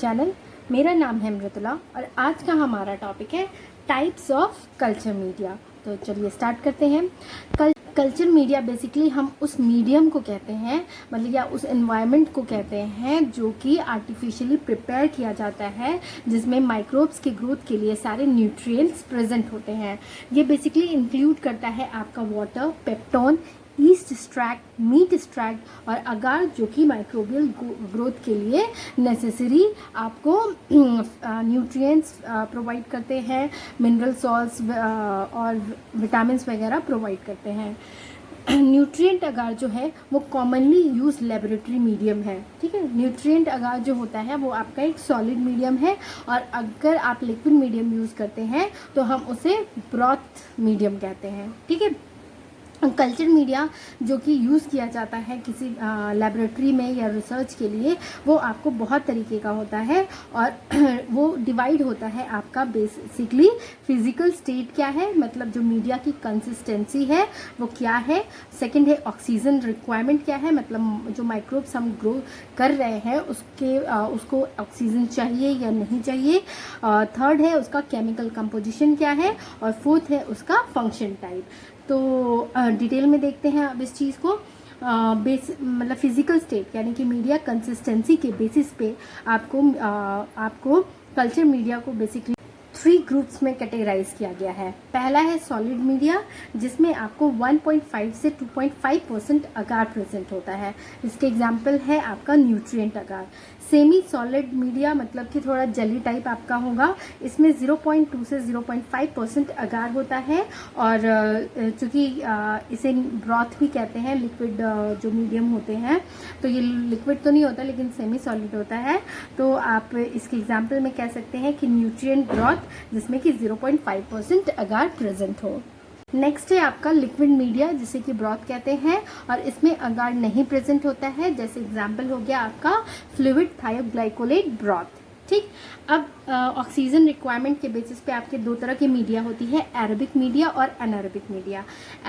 Channel. मेरा नाम है मृदुला और आज का हमारा टॉपिक है टाइप्स ऑफ कल्चर मीडिया। तो चलिए स्टार्ट करते हैं। कल्चर मीडिया बेसिकली हम उस मीडियम को कहते हैं, मतलब या उस एनवायरनमेंट को कहते हैं जो कि आर्टिफिशियली प्रिपेयर किया जाता है, जिसमें माइक्रोब्स के ग्रोथ के लिए सारे न्यूट्रिएंट्स प्रेजेंट होते हैं। ये बेसिकली इंक्लूड करता है आपका water, peptone, yeast extract, meat extract और अगार, जो कि माइक्रोबियल ग्रोथ के लिए नेसेसरी आपको न्यूट्रिएंट्स प्रोवाइड करते हैं, मिनरल सॉल्ट्स और विटामिन्स वगैरह प्रोवाइड करते हैं। न्यूट्रिएंट अगार जो है वो कॉमनली यूज लेबोरेटरी मीडियम है। ठीक है, न्यूट्रिएंट अगार जो होता है वो आपका एक सॉलिड मीडियम है, और अगर आप लिक्विड मीडियम यूज़ करते हैं तो हम उसे ब्रॉथ मीडियम कहते हैं। ठीक है, कल्चर मीडिया जो कि यूज़ किया जाता है किसी लेबोरेटरी में या रिसर्च के लिए, वो आपको बहुत तरीके का होता है, और वो डिवाइड होता है आपका बेसिकली फिजिकल स्टेट क्या है, मतलब जो मीडिया की कंसिस्टेंसी है वो क्या है। सेकंड है ऑक्सीजन रिक्वायरमेंट क्या है, मतलब जो माइक्रोब्स हम ग्रो कर रहे हैं उसको ऑक्सीजन चाहिए या नहीं चाहिए। थर्ड है उसका केमिकल कंपोजिशन क्या है, और फोर्थ है उसका फंक्शन टाइप। तो डिटेल में देखते हैं अब इस चीज़ को। मतलब फिजिकल स्टेट यानी कि मीडिया कंसिस्टेंसी के बेसिस पे आपको कल्चर मीडिया को बेसिकली 3 ग्रुप्स में कैटेगराइज किया गया है। पहला है सॉलिड मीडिया, जिसमें आपको 1.5 से 2.5% अगार प्रेजेंट होता है। इसके एग्जाम्पल है आपका न्यूट्रिएंट अगार। सेमी सॉलिड मीडिया मतलब कि थोड़ा जली टाइप आपका होगा, इसमें 0.2 से 0.5% अगार होता है, और चूँकि इसे ब्रॉथ भी कहते हैं, लिक्विड जो मीडियम होते हैं, तो ये लिक्विड तो नहीं होता लेकिन सेमी सॉलिड होता है। तो आप इसके एग्जाम्पल में कह सकते हैं कि न्यूट्रिएंट ब्रॉथ जिसमें कि 0.5% अगार प्रेजेंट हो। नेक्स्ट है आपका लिक्विड मीडिया, जिसे कि ब्रॉथ कहते हैं, और इसमें अगार नहीं प्रेजेंट होता है। जैसे एग्जाम्पल हो गया आपका फ्लूइड थायोग्लाइकोलेट ब्रॉथ। ठीक, अब ऑक्सीजन रिक्वायरमेंट के बेसिस पे आपके 2 तरह की मीडिया होती है, एरोबिक मीडिया और एनारोबिक मीडिया।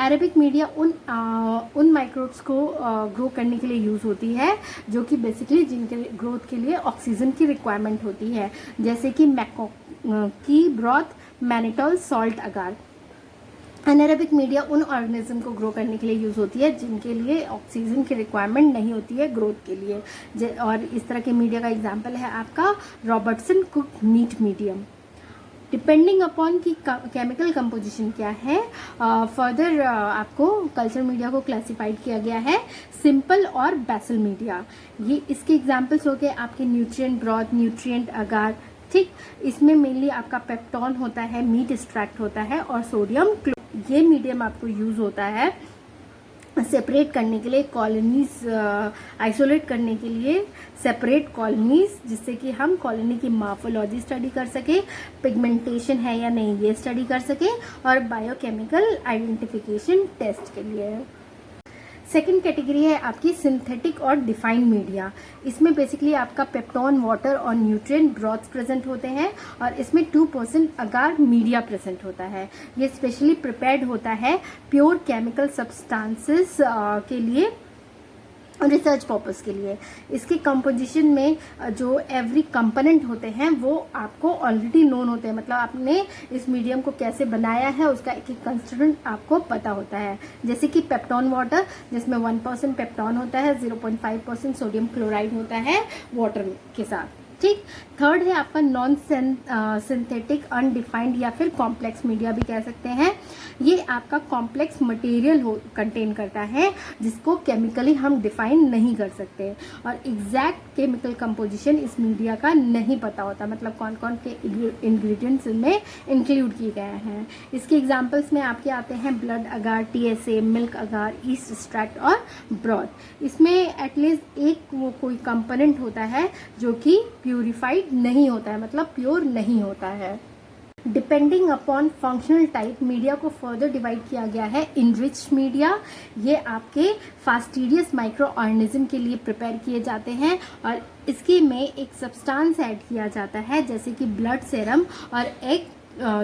एरोबिक मीडिया उन माइक्रोब्स को ग्रो करने के लिए यूज़ होती है जो कि बेसिकली जिनके ग्रोथ के लिए ऑक्सीजन की रिक्वायरमेंट होती है, जैसे कि मैकोकी ब्रॉथ, मैनिटोल, सॉल्ट अगार। एनारोबिक मीडिया उन ऑर्गेनिज्म को ग्रो करने के लिए यूज़ होती है जिनके लिए ऑक्सीजन की रिक्वायरमेंट नहीं होती है ग्रोथ के लिए। और इस तरह के मीडिया का एग्जांपल है आपका Robertson cooked meet medium. Depending upon की केमिकल कंपोजिशन क्या है, फर्दर आपको कल्चर मीडिया को क्लासिफाइड किया गया है सिंपल और बेसल मीडिया। ये इसके एग्जांपल्स हो गए आपके न्यूट्रिएंट ब्रॉथ, न्यूट्रिएंट अगार। ठीक, इसमें मेनली आपका पेप्टोन होता है, मीट एक्सट्रैक्ट होता है, और सोडियम क्लोराइड। ये मीडियम आपको यूज होता है सेपरेट करने के लिए, कॉलोनीज आइसोलेट करने के लिए सेपरेट कॉलोनीज, जिससे कि हम कॉलोनी की मार्फोलॉजी स्टडी कर सके, पिगमेंटेशन है या नहीं ये स्टडी कर सके, और बायोकेमिकल आइडेंटिफिकेशन टेस्ट के लिए। सेकेंड कैटेगरी है आपकी सिंथेटिक और डिफाइंड मीडिया। इसमें बेसिकली आपका पेप्टोन, वाटर और न्यूट्रिएंट ब्रॉथ प्रेजेंट होते हैं, और इसमें 2% अगार मीडिया प्रेजेंट होता है। ये स्पेशली प्रिपेयर्ड होता है प्योर केमिकल सब्सटेंसेस के लिए, रिसर्च पर्पस के लिए। इसके कंपोजिशन में जो एवरी कंपोनेंट होते हैं वो आपको ऑलरेडी नोन होते हैं, मतलब आपने इस मीडियम को कैसे बनाया है उसका एक एक कंस्टिट्यूएंट आपको पता होता है। जैसे कि पेप्टोन वाटर, जिसमें 1% पेप्टोन होता है, 0.5% सोडियम क्लोराइड होता है वाटर के साथ। ठीक, थर्ड है आपका नॉन सिंथेटिक अनडिफाइंड या फिर कॉम्प्लेक्स मीडिया भी कह सकते हैं। ये आपका कॉम्प्लेक्स मटेरियल कंटेन करता है जिसको केमिकली हम डिफाइन नहीं कर सकते, और एग्जैक्ट केमिकल कंपोजिशन इस मीडिया का नहीं पता होता, मतलब कौन कौन के इंग्रेडिएंट्स इनमें इंक्लूड किए गए हैं। इसके एग्जांपल्स में आपके आते हैं ब्लड अगार, TSA, मिल्क अगार, ईस्ट एक्सट्रैक्ट और ब्रॉथ। इसमें एटलीस्ट एक वो कोई कंपोनेंट होता है जो कि प्यूरिफाइड नहीं होता है, मतलब प्योर नहीं होता है। Depending upon functional type media को फर्दर डिवाइड किया गया है इनरिच मीडिया। ये आपके फास्टिडियस माइक्रो ऑर्गेनिज्म के लिए प्रिपेयर किए जाते हैं, और इसके में एक सब्सटेंस ऐड किया जाता है जैसे कि ब्लड सेरम और एक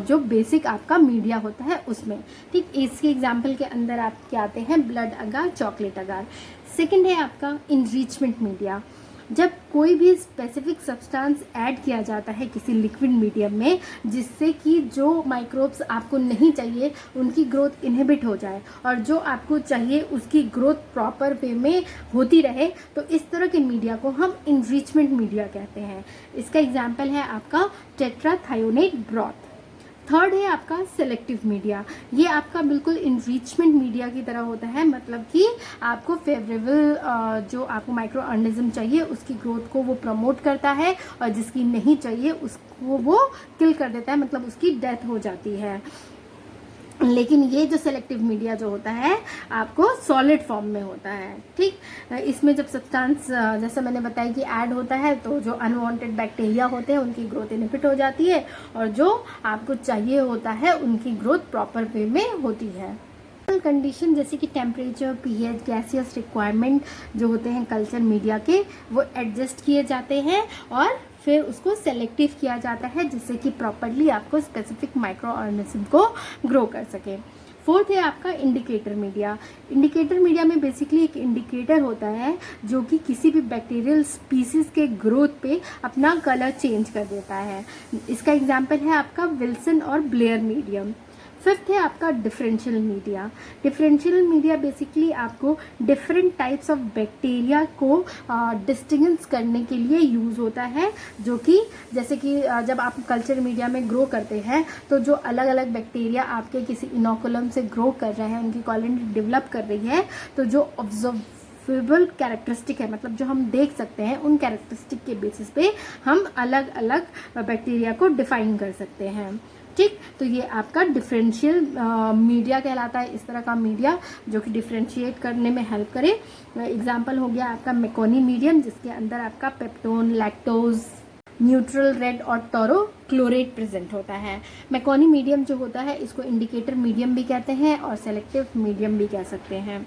जो बेसिक आपका मीडिया होता है उसमें। ठीक, इसके एग्जाम्पल के अंदर आपके आते हैं ब्लड अगार, चॉकलेट अगार। सेकेंड है आपका इनरिचमेंट मीडिया। जब कोई भी स्पेसिफिक सब्सटेंस ऐड किया जाता है किसी लिक्विड मीडियम में, जिससे कि जो माइक्रोब्स आपको नहीं चाहिए उनकी ग्रोथ इनहिबिट हो जाए और जो आपको चाहिए उसकी ग्रोथ प्रॉपर वे में होती रहे, तो इस तरह के मीडिया को हम इनरिचमेंट मीडिया कहते हैं। इसका एग्जाम्पल है आपका टेट्राथायोनेट ब्रॉथ। थर्ड है आपका सेलेक्टिव मीडिया। ये आपका बिल्कुल इनरिचमेंट मीडिया की तरह होता है, मतलब कि आपको फेवरेबल जो आपको माइक्रो ऑर्गेनिज्म चाहिए उसकी ग्रोथ को वो प्रमोट करता है और जिसकी नहीं चाहिए उसको वो किल कर देता है, मतलब उसकी डेथ हो जाती है। लेकिन ये जो सेलेक्टिव मीडिया जो होता है आपको सॉलिड फॉर्म में होता है। ठीक, इसमें जब सब्सटेंस जैसे मैंने बताया कि ऐड होता है तो जो अनवांटेड बैक्टीरिया होते हैं उनकी ग्रोथ इनहिबिट हो जाती है और जो आपको चाहिए होता है उनकी ग्रोथ प्रॉपर वे में होती है। कंडीशन जैसे कि टेम्परेचर, पीएच, गैसियस रिक्वायरमेंट जो होते हैं कल्चर मीडिया के, वो एडजस्ट किए जाते हैं और फिर उसको सेलेक्टिव किया जाता है जिससे कि प्रॉपरली आपको स्पेसिफिक माइक्रो ऑर्गेनिज्म को ग्रो कर सके। फोर्थ है आपका इंडिकेटर मीडिया। इंडिकेटर मीडिया में बेसिकली एक इंडिकेटर होता है जो कि किसी भी बैक्टीरियल स्पीसीज के ग्रोथ पे अपना कलर चेंज कर देता है। इसका एग्जाम्पल है आपका विल्सन और ब्लेयर मीडियम। फिफ्थ है आपका differential media. Differential media basically आपको डिफरेंट टाइप्स ऑफ बैक्टीरिया को डिस्टिंग्विश करने के लिए यूज़ होता है, जो कि जैसे कि जब आप कल्चर मीडिया में ग्रो करते हैं तो जो अलग अलग बैक्टीरिया आपके किसी इनोकुलम से ग्रो कर रहे हैं, उनकी कॉलोनी डेवलप कर रही है, तो जो ऑब्जर्वेबल कैरेक्टरिस्टिक है, मतलब जो हम देख सकते हैं, उन कैरेक्टरिस्टिक के बेसिस पे हम अलग अलग बैक्टीरिया को डिफाइन कर सकते हैं। ठीक, तो ये आपका डिफरेंशियल मीडिया कहलाता है, इस तरह का मीडिया जो कि डिफरेंशिएट करने में हेल्प करे। एग्जाम्पल हो गया आपका मेकोनी मीडियम, जिसके अंदर आपका पेप्टोन, लैक्टोज, न्यूट्रल, रेड और टोरो क्लोरेट प्रेजेंट होता है। मेकोनी मीडियम जो होता है इसको इंडिकेटर मीडियम भी कहते हैं और सेलेक्टिव मीडियम भी कह सकते हैं।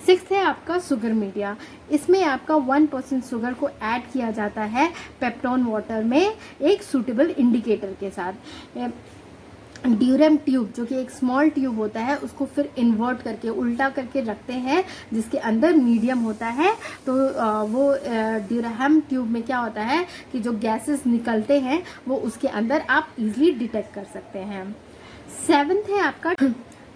सिक्स्थ है आपका शुगर मीडिया। इसमें आपका 1% शुगर को ऐड किया जाता है पेप्टोन वाटर में एक सूटेबल इंडिकेटर के साथ। ड्यूरम ट्यूब जो कि एक स्मॉल ट्यूब होता है उसको फिर इन्वर्ट करके उल्टा करके रखते हैं जिसके अंदर मीडियम होता है, तो वो ड्यूरम ट्यूब में क्या होता है कि जो गैसेस निकलते हैं वो उसके अंदर आप इजीली डिटेक्ट कर सकते हैं। सेवन्थ है आपका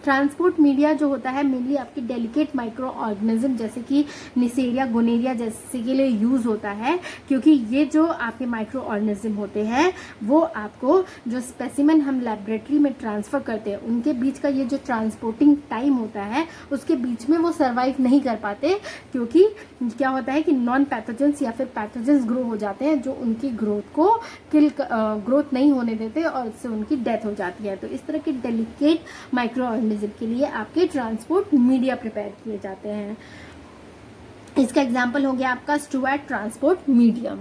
ट्रांसपोर्ट मीडिया जो होता है मेनली आपकी डेलिकेट माइक्रो ऑर्गेनिज्म जैसे कि निसेरिया, गोनेरिया जैसे के लिए यूज़ होता है, क्योंकि ये जो आपके माइक्रो ऑर्गेनिज्म होते हैं वो आपको जो स्पेसिमेन हम लेबोरेटरी में ट्रांसफ़र करते हैं उनके बीच का ये जो ट्रांसपोर्टिंग टाइम होता है उसके बीच में वो सर्वाइव नहीं कर पाते, क्योंकि क्या होता है कि नॉन पैथोजेंस या फिर पैथोजेंस ग्रो हो जाते हैं जो उनकी ग्रोथ को ग्रोथ नहीं होने देते और इससे उनकी डेथ हो जाती है। तो इस तरह के डेलिकेट माइक्रो ऑर्गेनिज्म के लिए आपके ट्रांसपोर्ट मीडिया प्रिपेयर किए जाते हैं। इसका एग्जाम्पल हो गया आपका स्टुअर्ट ट्रांसपोर्ट मीडियम।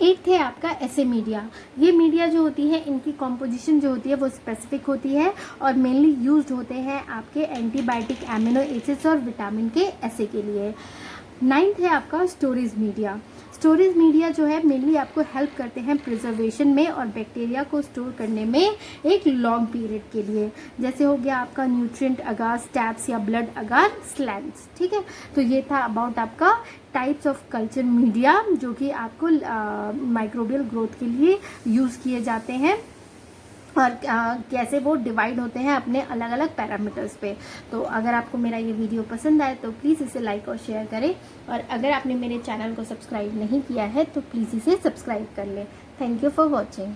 एक है आपका एसे मीडिया। ये मीडिया जो होती है इनकी कॉम्पोजिशन जो होती है वो स्पेसिफिक होती है और मेनली यूज्ड होते हैं आपके एंटीबायोटिक, एमिनो एसिड्स और विटामिन के एसे के लिए। नाइन्थ है आपका स्टोरेज मीडिया। स्टोरेज मीडिया जो है मेनली आपको हेल्प करते हैं प्रिजर्वेशन में और बैक्टीरिया को स्टोर करने में एक लॉन्ग पीरियड के लिए, जैसे हो गया आपका न्यूट्रिएंट अगार, स्टैब्स या ब्लड अगार, स्लैंट्स। ठीक है, तो ये था अबाउट आपका टाइप्स ऑफ कल्चर मीडिया जो कि आपको माइक्रोबियल ग्रोथ के लिए यूज़ किए जाते हैं और कैसे वो डिवाइड होते हैं अपने अलग अलग पैरामीटर्स पे। तो अगर आपको मेरा ये वीडियो पसंद आए तो प्लीज़ इसे लाइक और शेयर करें, और अगर आपने मेरे चैनल को सब्सक्राइब नहीं किया है तो प्लीज़ इसे सब्सक्राइब कर लें। Thank you for watching.